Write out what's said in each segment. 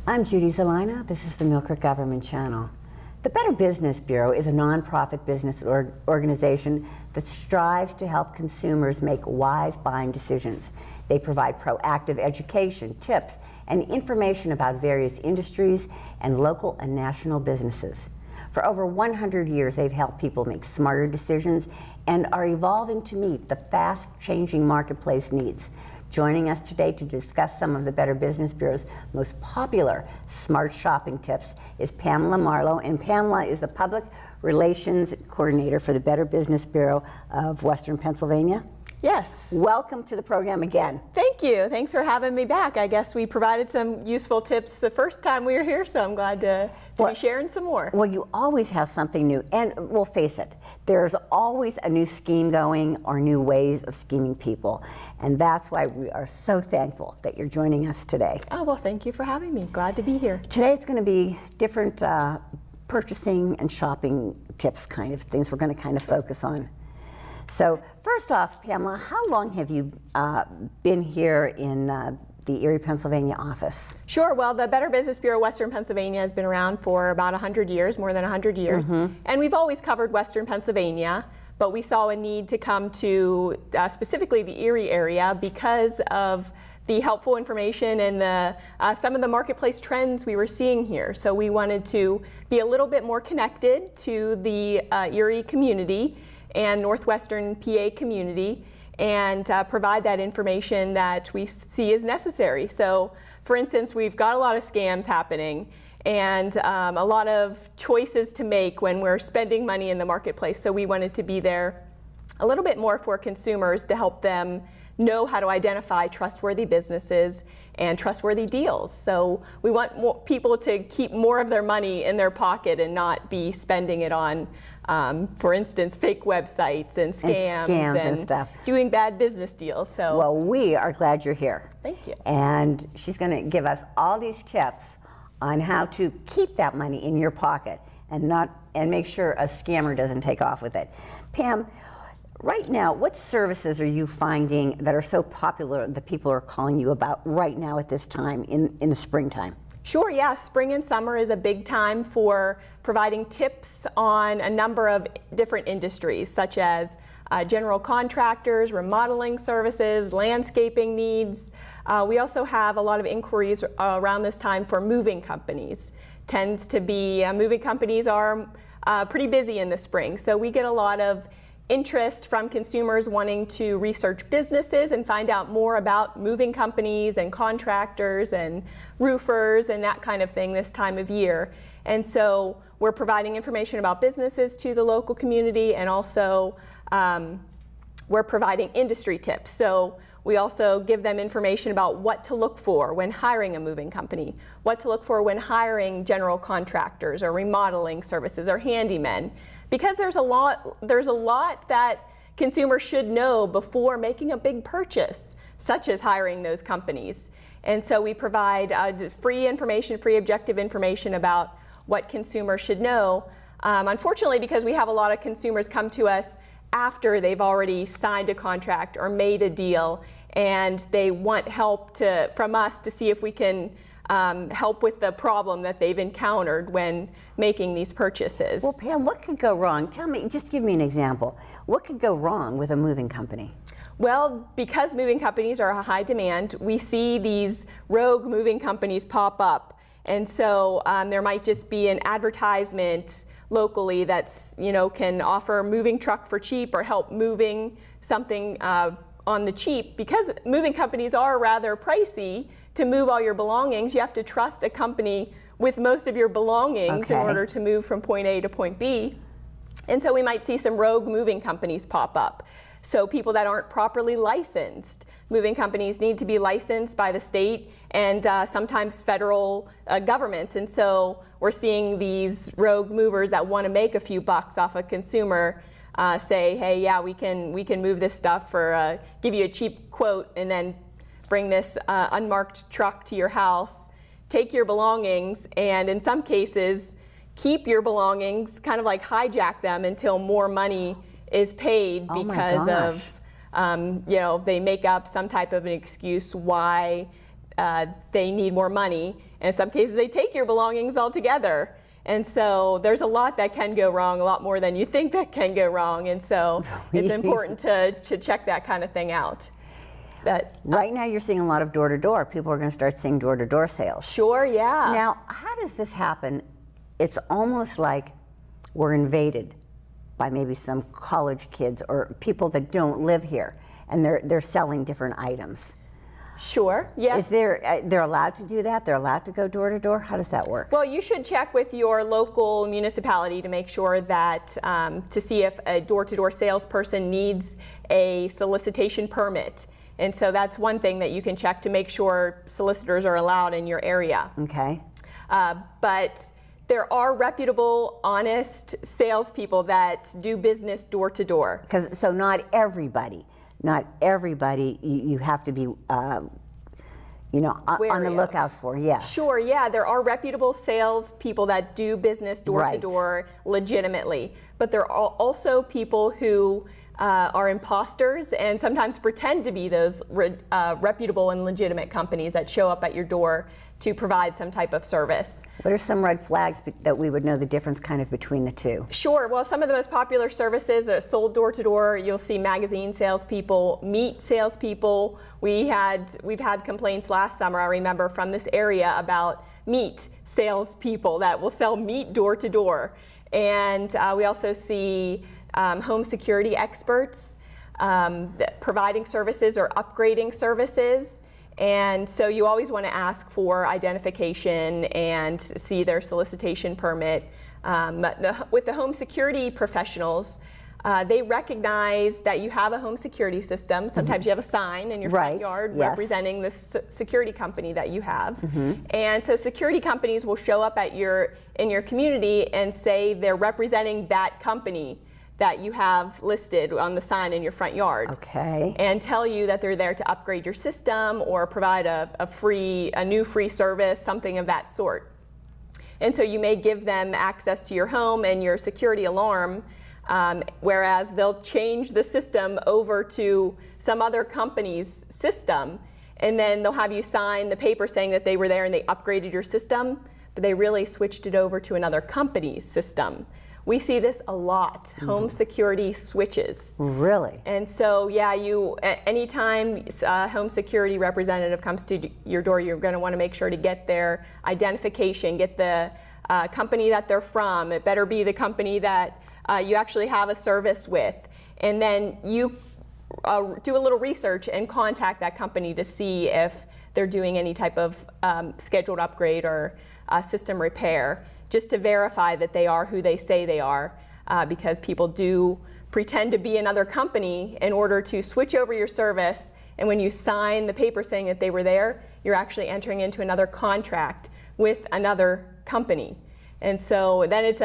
I'm Judy Zelina. This is the Millcreek Government Channel. The Better Business Bureau is a nonprofit business organization that strives to help consumers make wise buying decisions. They provide proactive education, tips, and information about various industries and local and national businesses. For over 100 years, they've helped people make smarter decisions and are evolving to meet the fast-changing marketplace needs. Joining us today to discuss some of the Better Business Bureau's most popular smart shopping tips is Pamela Marlowe, and Pamela is the Public Relations Coordinator for the Better Business Bureau of Western Pennsylvania. Yes. Welcome to the program again. Thank you. Thanks for having me back. I guess we provided some useful tips the first time we were here, so I'm glad to be sharing some more. Well, you always have something new, and we'll face it, there's always a new scheme going or new ways of scheming people, and that's why we are so thankful that you're joining us today. Oh, well, thank you for having me. Glad to be here. Today it's going to be different purchasing and shopping tips kind of things we're going to kind of focus on. So first off, Pamela, how long have you been here in the Erie, Pennsylvania office? Sure. Well, the Better Business Bureau Western Pennsylvania has been around for about 100 years, more than 100 years. Mm-hmm. And we've always covered Western Pennsylvania, but we saw a need to come to specifically the Erie area because of the helpful information and the some of the marketplace trends we were seeing here. So we wanted to be a little bit more connected to the Erie community and Northwestern PA community, and provide that information that we see is necessary. So, for instance, we've got a lot of scams happening and a lot of choices to make when we're spending money in the marketplace. So we wanted to be there a little bit more for consumers to help them know how to identify trustworthy businesses and trustworthy deals. So we want more people to keep more of their money in their pocket and not be spending it on, for instance, fake websites and scams and stuff. Doing bad business deals. So, well, we are glad you're here. Thank you. And she's going to give us all these tips on how to keep that money in your pocket and make sure a scammer doesn't take off with it. Pam, right now, what services are you finding that are so popular that people are calling you about right now at this time in the springtime? Sure, yeah. Spring and summer is a big time for providing tips on a number of different industries, such as general contractors, remodeling services, landscaping needs. We also have a lot of inquiries around this time for moving companies. Tends to be, moving companies are pretty busy in the spring, so we get a lot of interest from consumers wanting to research businesses and find out more about moving companies and contractors and roofers and that kind of thing this time of year. And so we're providing information about businesses to the local community, and also we're providing industry tips. So we also give them information about what to look for when hiring a moving company, what to look for when hiring general contractors or remodeling services or handymen. Because there's a lot that consumers should know before making a big purchase, such as hiring those companies. And so we provide free information, free objective information about what consumers should know. Unfortunately, because we have a lot of consumers come to us after they've already signed a contract or made a deal, and they want help from us to see if we can help with the problem that they've encountered when making these purchases. Well, Pam, what could go wrong? Tell me, just give me an example. What could go wrong with a moving company? Well, because moving companies are a high demand, we see these rogue moving companies pop up. And so there might just be an advertisement locally that's, can offer moving truck for cheap or help moving something on the cheap. Because moving companies are rather pricey to move all your belongings, you have to trust a company with most of your belongings in order to move from point A to point B. And so we might see some rogue moving companies pop up. So people that aren't properly licensed. Moving companies need to be licensed by the state and sometimes federal governments. And so we're seeing these rogue movers that want to make a few bucks off a consumer say, hey, yeah, we can move this stuff for, give you a cheap quote, and then bring this unmarked truck to your house, take your belongings, and in some cases, keep your belongings, kind of like hijack them until more money is paid because of, they make up some type of an excuse why they need more money. And in some cases, they take your belongings altogether. And so there's a lot that can go wrong, a lot more than you think that can go wrong. And so it's important to check that kind of thing out. Right now you're seeing a lot of door-to-door. People are going to start seeing door-to-door sales. Sure, yeah. Now, how does this happen? It's almost like we're invaded by maybe some college kids or people that don't live here, and they're selling different items. Sure, yes. They're allowed to do that? They're allowed to go door to door? How does that work? Well, you should check with your local municipality to make sure that, to see if a door-to-door salesperson needs a solicitation permit. And so that's one thing that you can check to make sure solicitors are allowed in your area. Okay. But there are reputable, honest salespeople that do business door to door. So not everybody, you have to be, on the lookout for, yes. Sure, yeah, there are reputable salespeople that do business door to door legitimately. But there are also people who are imposters and sometimes pretend to be those reputable and legitimate companies that show up at your door to provide some type of service. What are some red flags that we would know the difference kind of between the two? Sure. Well, some of the most popular services are sold door to door. You'll see magazine salespeople, meat salespeople. We've had complaints last summer, I remember, from this area about meat salespeople that will sell meat door to door. And we also see home security experts providing services or upgrading services. And so you always want to ask for identification and see their solicitation permit. With the home security professionals, they recognize that you have a home security system. Sometimes you have a sign in your front yard representing the security company that you have. And so security companies will show up in your community and say they're representing that company that you have listed on the sign in your front yard. Okay. And tell you that they're there to upgrade your system or provide a new free service, something of that sort. And so you may give them access to your home and your security alarm, whereas they'll change the system over to some other company's system, and then they'll have you sign the paper saying that they were there and they upgraded your system, but they really switched it over to another company's system. We see this a lot, home security switches. Really? And so, yeah, anytime a home security representative comes to your door, you're going to want to make sure to get their identification, get the company that they're from. It better be the company that you actually have a service with. And then you do a little research and contact that company to see if they're doing any type of scheduled upgrade or system repair, just to verify that they are who they say they are, because people do pretend to be another company in order to switch over your service, and when you sign the paper saying that they were there, you're actually entering into another contract with another company. And so then it's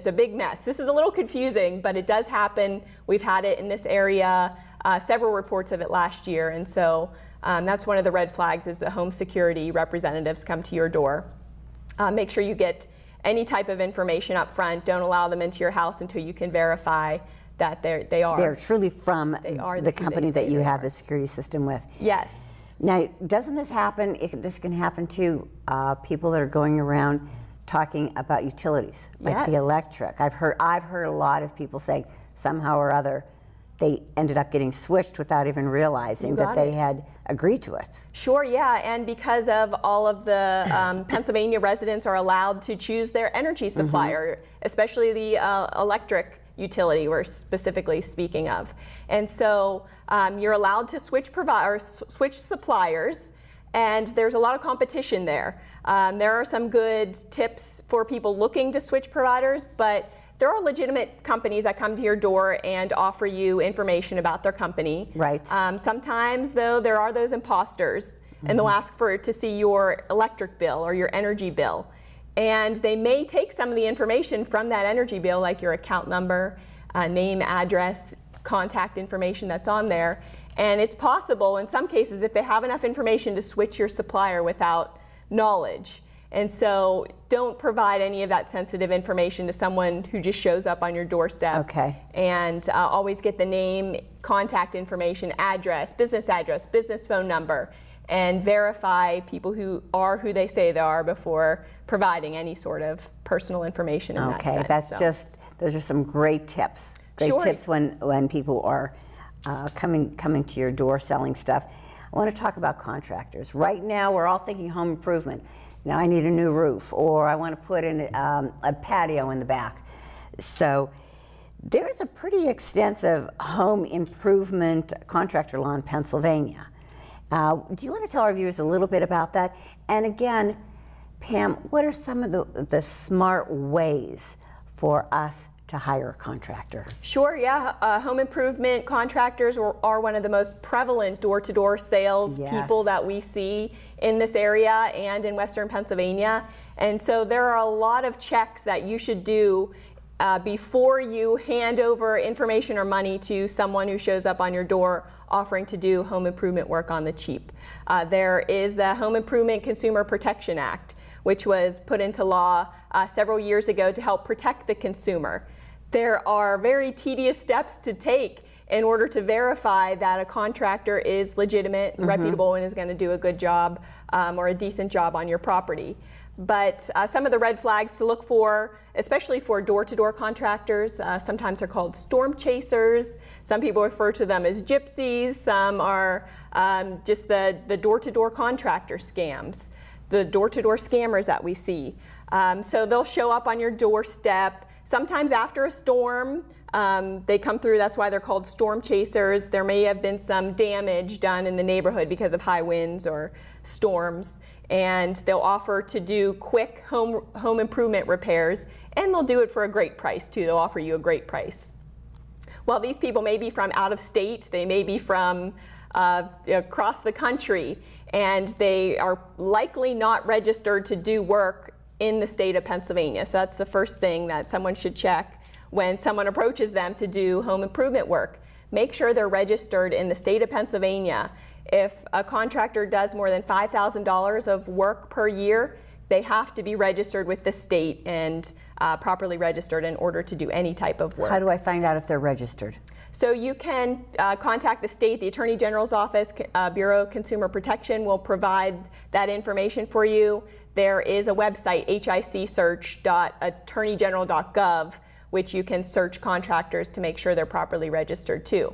a big mess. This is a little confusing, but it does happen. We've had it in this area, several reports of it last year, and so that's one of the red flags, is the home security representatives come to your door. Make sure you get any type of information up front. Don't allow them into your house until you can verify that they're truly from the company that you have the security system with. Yes. Now, doesn't this happen? This can happen to people that are going around talking about utilities, like the electric. I've heard a lot of people saying somehow or other they ended up getting switched without even realizing that they had agreed to it. Sure, yeah, and because of all of the Pennsylvania residents are allowed to choose their energy supplier, especially the electric utility we're specifically speaking of. And so you're allowed to switch suppliers, and there's a lot of competition there. There are some good tips for people looking to switch providers, but there are legitimate companies that come to your door and offer you information about their company. Right. Sometimes, though, there are those imposters, and they'll ask to see your electric bill or your energy bill. And they may take some of the information from that energy bill, like your account number, name, address, contact information that's on there. And it's possible, in some cases, if they have enough information, to switch your supplier without knowledge. And so don't provide any of that sensitive information to someone who just shows up on your doorstep. Okay. And always get the name, contact information, address, business phone number. and verify people who are who they say they are before providing any sort of personal information in that sense. Okay, that's those are some great tips. Great Sure. tips when people are coming to your door selling stuff. I want to talk about contractors. Right now, we're all thinking home improvement. Now, I need a new roof, or I want to put in a patio in the back. So there's a pretty extensive home improvement contractor law in Pennsylvania. Do you want to tell our viewers a little bit about that? And again, Pam, what are some of the smart ways for us to hire a contractor? Sure, yeah. Home improvement contractors are one of the most prevalent door-to-door sales people that we see in this area and in Western Pennsylvania. And so there are a lot of checks that you should do before you hand over information or money to someone who shows up on your door offering to do home improvement work on the cheap. There is the Home Improvement Consumer Protection Act, which was put into law several years ago to help protect the consumer. There are very tedious steps to take in order to verify that a contractor is legitimate, reputable, and is going to do a good job or a decent job on your property. But some of the red flags to look for, especially for door-to-door contractors, sometimes they're called storm chasers. Some people refer to them as gypsies. Some are just the door-to-door contractor scams, the door-to-door scammers that we see. So they'll show up on your doorstep. Sometimes after a storm, they come through. That's why they're called storm chasers. There may have been some damage done in the neighborhood because of high winds or storms, and they'll offer to do quick home improvement repairs, and they'll do it for a great price too. They'll offer you a great price. Well, these people may be from out of state. They may be from across the country, and they are likely not registered to do work in the state of Pennsylvania. So that's the first thing that someone should check when someone approaches them to do home improvement work. Make sure they're registered in the state of Pennsylvania. If a contractor does more than $5,000 of work per year, they have to be registered with the state and properly registered in order to do any type of work. How do I find out if they're registered? So you can contact the state. The Attorney General's Office, Bureau of Consumer Protection, will provide that information for you. There is a website, hicsearch.attorneygeneral.gov, which you can search contractors to make sure they're properly registered too.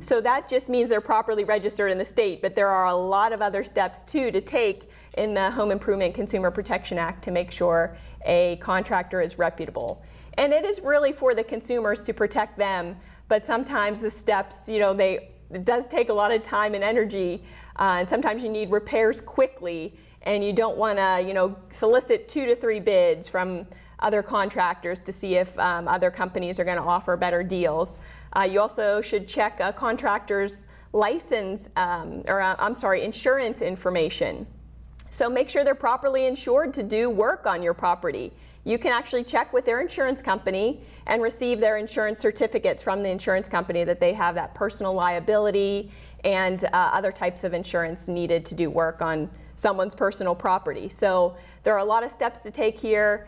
So that just means they're properly registered in the state, but there are a lot of other steps too to take in the Home Improvement Consumer Protection Act to make sure a contractor is reputable. And it is really for the consumers to protect them, but sometimes the steps, it does take a lot of time and energy, and sometimes you need repairs quickly, and you don't want to, solicit 2 to 3 bids from other contractors to see if other companies are going to offer better deals. You also should check a contractor's license, insurance information. So make sure they're properly insured to do work on your property. You can actually check with their insurance company and receive their insurance certificates from the insurance company that they have that personal liability and other types of insurance needed to do work on someone's personal property. So there are a lot of steps to take here.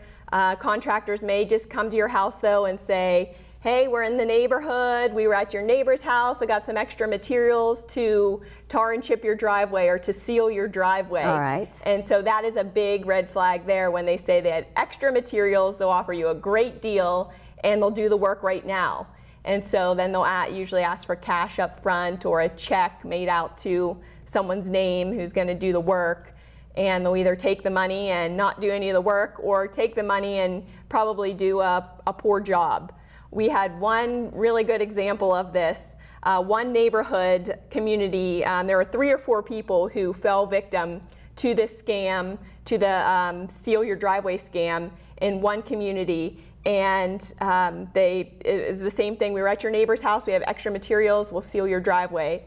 Contractors may just come to your house though and say, hey, we're in the neighborhood, we were at your neighbor's house, I got some extra materials to tar and chip your driveway or to seal your driveway. All right. And so that is a big red flag there. When they say they had extra materials, they'll offer you a great deal and they'll do the work right now. And so then they'll usually ask for cash up front or a check made out to someone's name who's going to do the work. And they'll either take the money and not do any of the work or take the money and probably do a poor job. We had one really good example of this. One neighborhood community, there were 3 or 4 people who fell victim to this scam, to the seal your driveway scam in one community. And it is the same thing. We were at your neighbor's house, we have extra materials, we'll seal your driveway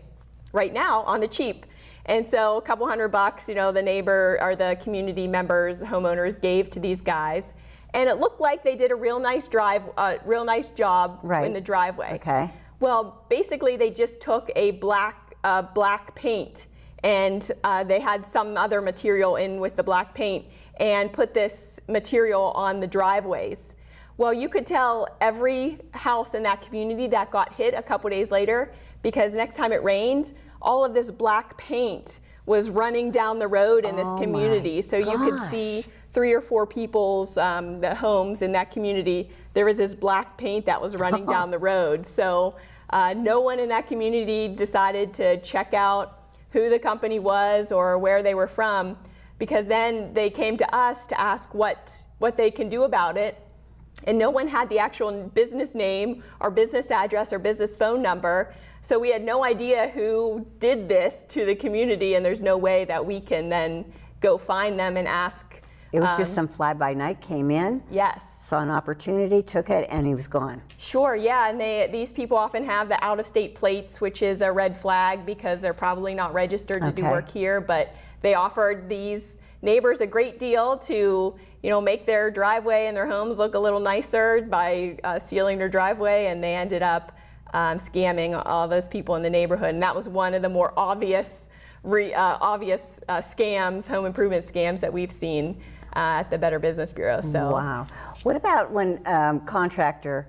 right now on the cheap. And so a couple $100, the neighbor or the community members, homeowners gave to these guys. And it looked like they did a real nice job in the driveway. Okay. Well, basically they just took a black paint and they had some other material in with the black paint and put this material on the driveways. Well, you could tell every house in that community that got hit a couple days later, because next time it rained, all of this black paint was running down the road in this Oh community. my So you could gosh. see 3 or 4 people's the homes in that community. There was this black paint that was running down the road. So no one in that community decided to check out who the company was or where they were from, because then they came to us to ask what they can do about it. And no one had the actual business name or business address or business phone number. So we had no idea who did this to the community, and there's no way that we can then go find them and ask. It was just some fly-by-night came in, Yes. saw an opportunity, took it, and he was gone. Sure, yeah, and these people often have the out-of-state plates, which is a red flag because they're probably not registered to do Okay. work here, but they offered these neighbors a great deal to, make their driveway and their homes look a little nicer by sealing their driveway, and they ended up scamming all those people in the neighborhood. And that was one of the more obvious scams, home improvement scams that we've seen at the Better Business Bureau. So. Wow. What about when contractor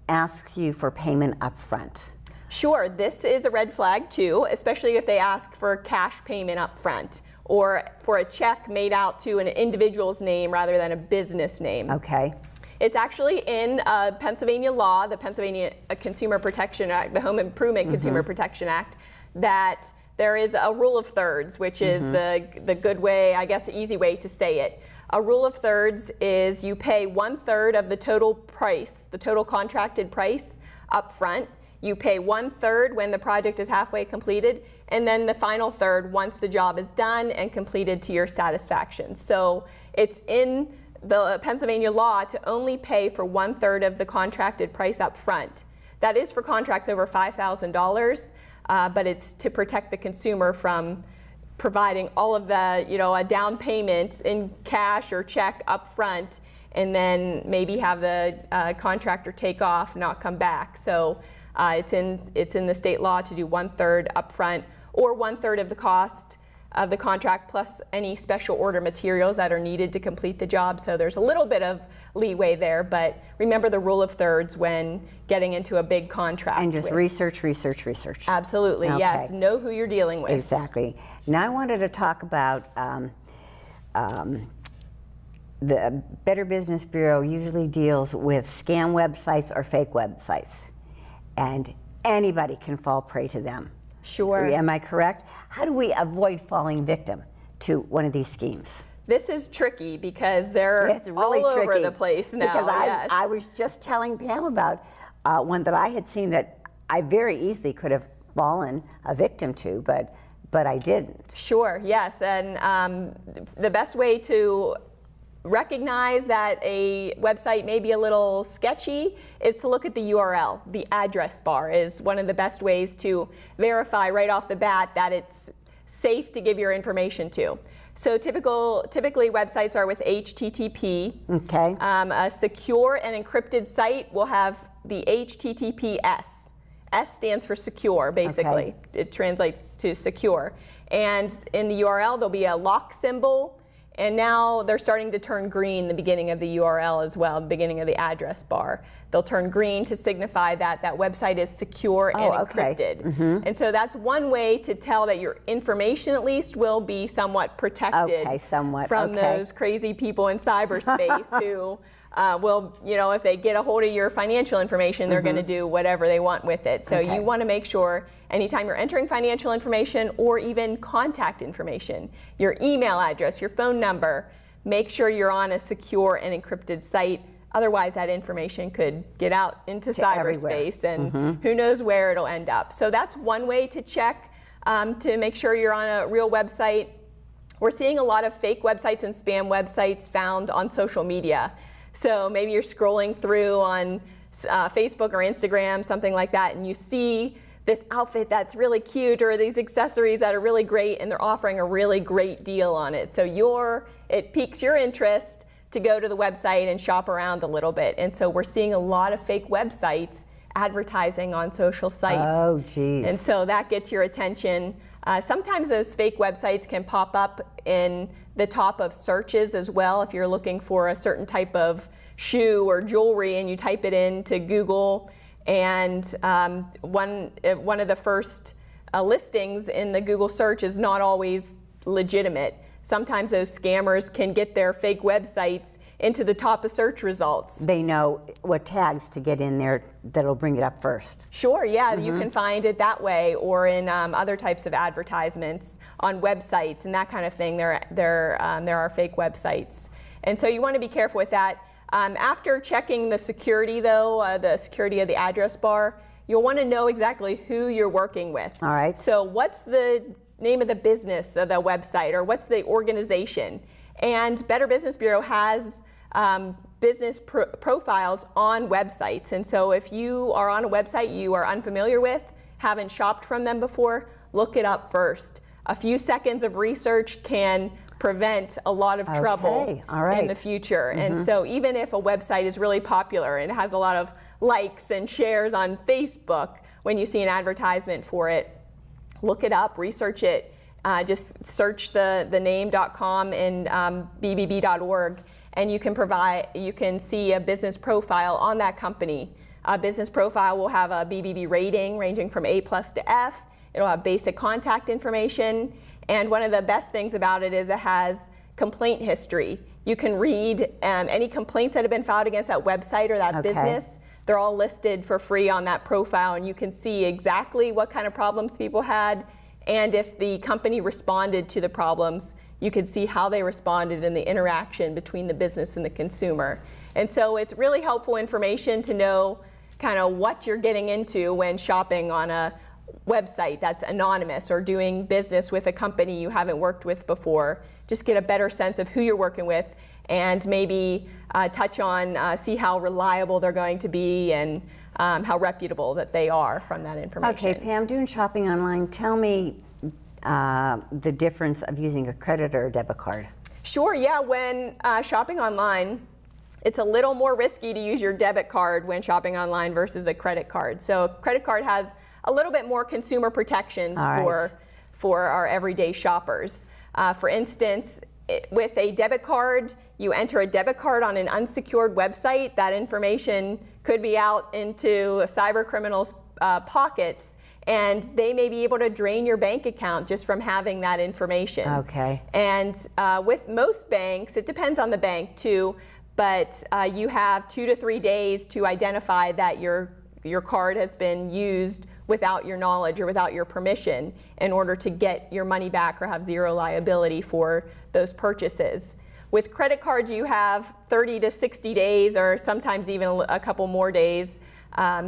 asks you for payment up front? Sure, this is a red flag too, especially if they ask for cash payment up front or for a check made out to an individual's name rather than a business name. Okay. It's actually in Pennsylvania law, the Pennsylvania Consumer Protection Act, the Home Improvement Consumer Protection Act, that there is a rule of thirds, which is the good way, I guess the easy way to say it. A rule of thirds is you pay 1/3 of the total price, the total contracted price up front. You pay 1/3 when the project is halfway completed, and then the final third once the job is done and completed to your satisfaction. So it's in the Pennsylvania law to only pay for 1/3 of the contracted price up front. That is for contracts over $5,000, but it's to protect the consumer from providing all of the, a down payment in cash or check up front, and then maybe have the contractor take off, not come back. So it's in the state law to do 1/3 upfront or 1/3 of the cost of the contract plus any special order materials that are needed to complete the job. So there's a little bit of leeway there, but remember the rule of thirds when getting into a big contract. And just with- research. Absolutely, Okay. yes. Know who you're dealing with. Exactly. Now I wanted to talk about the Better Business Bureau usually deals with scam websites or fake websites, and anybody can fall prey to them. Sure. Am I correct? How do we avoid falling victim to one of these schemes? This is tricky because they're It's really all over tricky the place now. Because yes. I was just telling Pam about one that I had seen that I very easily could have fallen a victim to, but I didn't. Sure, yes, and the best way to recognize that a website may be a little sketchy is to look at the URL. The address bar is one of the best ways to verify right off the bat that it's safe to give your information to. So typically websites are with HTTP. Okay. A secure and encrypted site will have the HTTPS. S stands for secure, basically. Okay. It translates to secure. And in the URL, there'll be a lock symbol. And now they're starting to turn green the beginning of the URL as well, the beginning of the address bar. They'll turn green to signify that that website is secure and okay. encrypted. And so that's one way to tell that your information at least will be somewhat protected Okay, somewhat, from okay. those crazy people in cyberspace who will, if they get a hold of your financial information, they're going to do whatever they want with it. So Okay. you want to make sure anytime you're entering financial information or even contact information, your email address, your phone number, make sure you're on a secure and encrypted site. Otherwise, that information could get out into cyberspace and who knows where it'll end up. So that's one way to check to make sure you're on a real website. We're seeing a lot of fake websites and spam websites found on social media. So maybe you're scrolling through on Facebook or Instagram, something like that, and you see this outfit that's really cute or these accessories that are really great, and they're offering a really great deal on it. So it piques your interest to go to the website and shop around a little bit. And so we're seeing a lot of fake websites advertising on social sites. Oh, geez. And so that gets your attention. Sometimes those fake websites can pop up in the top of searches as well. If you're looking for a certain type of shoe or jewelry and you type it into Google, and one of the first listings in the Google search is not always legitimate. Sometimes those scammers can get their fake websites into the top of search results. They know what tags to get in there that'll bring it up first. Sure, yeah, you can find it that way, or in other types of advertisements on websites and that kind of thing. There are fake websites. And so you want to be careful with that. After checking the security, though, the security of the address bar, you'll want to know exactly who you're working with. All right. So what's the name of the business of the website, or what's the organization? And Better Business Bureau has business profiles on websites. And so if you are on a website you are unfamiliar with, haven't shopped from them before, look it up first. A few seconds of research can prevent a lot of trouble in the future. And so even if a website is really popular and has a lot of likes and shares on Facebook, when you see an advertisement for it, look it up, research it. Just search the name.com and bbb.org, and you can see a business profile on that company. A business profile will have a BBB rating ranging from A+ to F. It'll have basic contact information, and one of the best things about it is it has complaint history. You can read any complaints that have been filed against that website or that business. They're all listed for free on that profile, and you can see exactly what kind of problems people had, and if the company responded to the problems, you can see how they responded in the interaction between the business and the consumer. And so it's really helpful information to know kind of what you're getting into when shopping on a website that's anonymous or doing business with a company you haven't worked with before. Just get a better sense of who you're working with, and maybe touch on, see how reliable they're going to be, and how reputable that they are from that information. Okay, Pam, doing shopping online, tell me the difference of using a credit or a debit card. Sure, yeah, when shopping online, it's a little more risky to use your debit card when shopping online versus a credit card. So a credit card has a little bit more consumer protections for our everyday shoppers. For instance, with a debit card, you enter a debit card on an unsecured website, that information could be out into cyber criminals' pockets, and they may be able to drain your bank account just from having that information. Okay. And with most banks, it depends on the bank too, but you have 2 to 3 days to identify that your card has been used without your knowledge or without your permission in order to get your money back or have zero liability for those purchases. With credit cards, you have 30 to 60 days, or sometimes even a couple more days,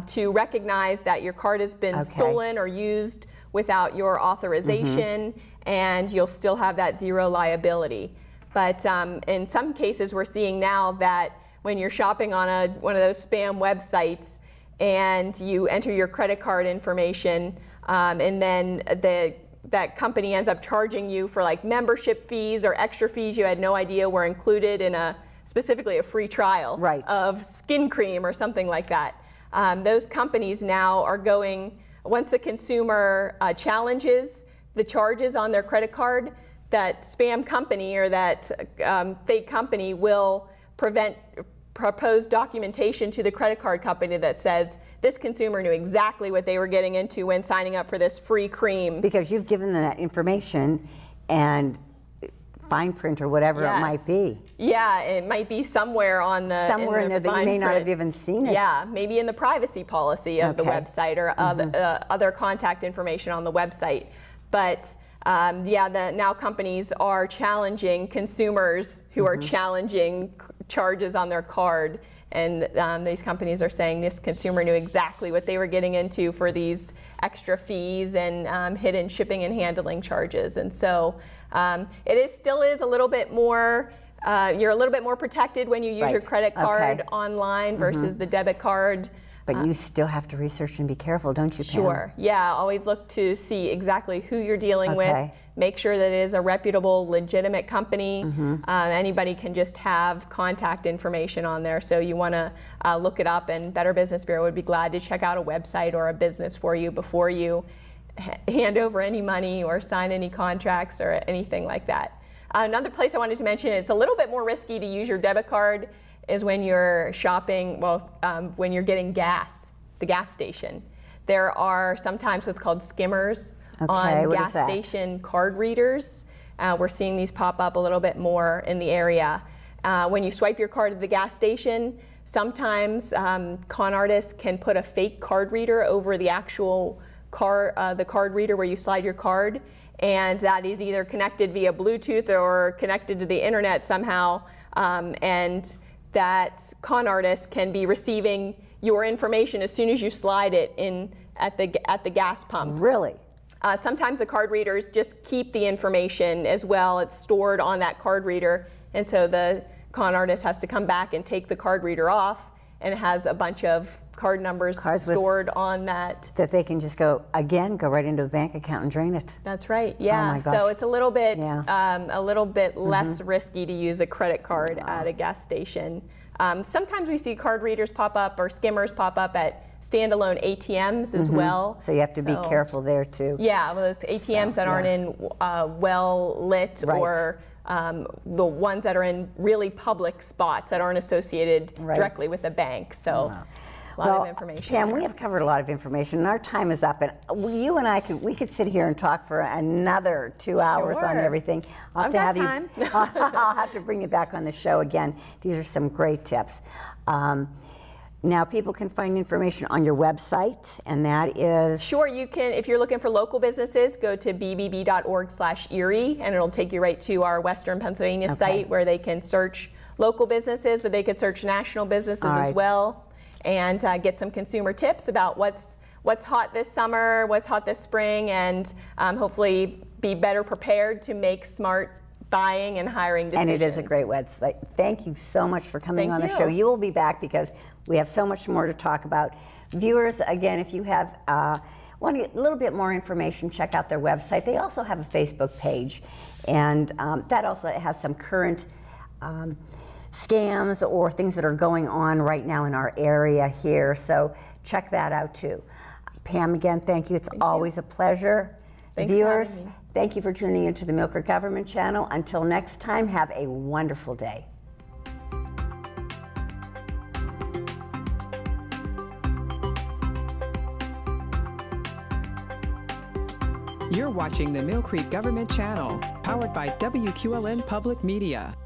to recognize that your card has been stolen or used without your authorization, and you'll still have that zero liability. But in some cases, we're seeing now that when you're shopping on one of those spam websites, and you enter your credit card information, and then that company ends up charging you for like membership fees or extra fees you had no idea were included in specifically a free trial of skin cream or something like that. Those companies now are going, once the consumer challenges the charges on their credit card, that spam company or that fake company will propose documentation to the credit card company that says this consumer knew exactly what they were getting into when signing up for this free cream. Because you've given them that information and fine print or whatever it might be. Yeah, it might be somewhere on somewhere in there that you may not have even seen it. Yeah, maybe in the privacy policy of the website or other contact information on the website. But now companies are challenging consumers who are challenging charges on their card, and these companies are saying this consumer knew exactly what they were getting into for these extra fees and hidden shipping and handling charges. And so it still is a little bit more, you're a little bit more protected when you use your credit card online versus the debit card. But you still have to research and be careful, don't you, Pam? Sure. Yeah, always look to see exactly who you're dealing with. Make sure that it is a reputable, legitimate company. Anybody can just have contact information on there, so you want to look it up, and Better Business Bureau would be glad to check out a website or a business for you before you hand over any money or sign any contracts or anything like that. Another place I wanted to mention, it's a little bit more risky to use your debit card, is when you're shopping, when you're getting gas, the gas station. There are sometimes what's called skimmers on gas station card readers. We're seeing these pop up a little bit more in the area. When you swipe your card at the gas station, sometimes con artists can put a fake card reader over the actual the card reader where you slide your card, and that is either connected via Bluetooth or connected to the internet somehow, and that con artist can be receiving your information as soon as you slide it in at the gas pump. Really? Sometimes the card readers just keep the information as well. It's stored on that card reader, and so the con artist has to come back and take the card reader off, and it has a bunch of card numbers stored on that. That they can just go right into the bank account and drain it. That's right. Yeah. Oh my gosh. So it's a little bit less risky to use a credit card at a gas station. Sometimes we see card readers pop up or skimmers pop up at standalone ATMs as well. So you have to be careful there too. Yeah, well, those ATMs that aren't in well lit, or the ones that are in really public spots that aren't associated directly with the bank. So a lot of information. Pam, we have covered a lot of information, and our time is up. And you and I could sit here and talk for another 2 hours on everything. I've got time. I'll have to bring you back on the show again. These are some great tips. Now, people can find information on your website, and that is... Sure, you can, if you're looking for local businesses, go to bbb.org/Erie, and it'll take you right to our Western Pennsylvania site where they can search local businesses, but they could search national businesses as well, and get some consumer tips about what's hot this summer, what's hot this spring, and hopefully be better prepared to make smart buying and hiring decisions. And it is a great website. Thank you so much for coming on the show. You will be back because we have so much more to talk about. Viewers, again, if you have want a little bit more information, check out their website. They also have a Facebook page, and that also has some current scams or things that are going on right now in our area here. So check that out too. Pam, again, thank you. It's always a pleasure. Thanks Viewers, for having me. Thank you for tuning into the Millcreek Government Channel. Until next time, have a wonderful day. You're watching the Millcreek Government Channel, powered by WQLN Public Media.